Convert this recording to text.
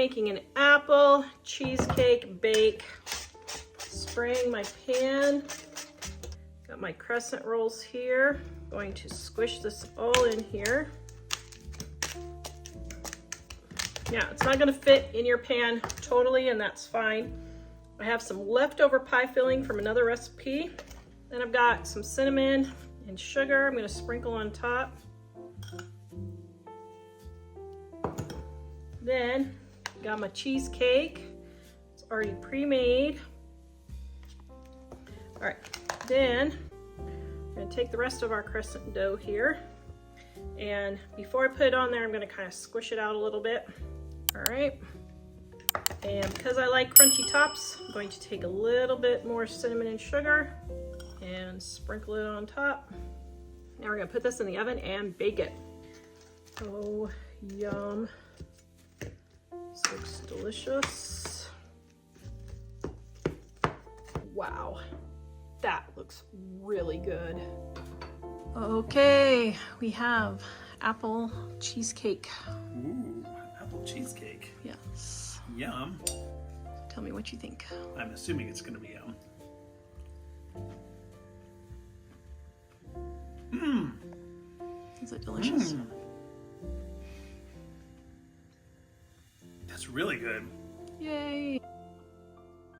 making an apple cheesecake bake. Spraying my pan. Got my crescent rolls here. Going to squish this all in here. Yeah, it's not gonna fit in your pan totally, and that's fine. I have some leftover pie filling from another recipe. Then I've got some cinnamon and sugar I'm gonna sprinkle on top. Then got my cheesecake. It's already pre-made. All right, then I'm gonna take the rest of our crescent dough here. And before I put it on there, I'm gonna kind of squish it out a little bit. All right. And because I like crunchy tops, I'm going to take a little bit more cinnamon and sugar and sprinkle it on top. Now we're gonna put this in the oven and bake it. Oh, yum. This looks delicious. Wow, that looks really good. Okay, we have apple cheesecake. Ooh, apple cheesecake. Yes. Yum. Tell me what you think. I'm assuming it's gonna be yum. Mmm. Is it delicious? Mm. That's really good. Yay.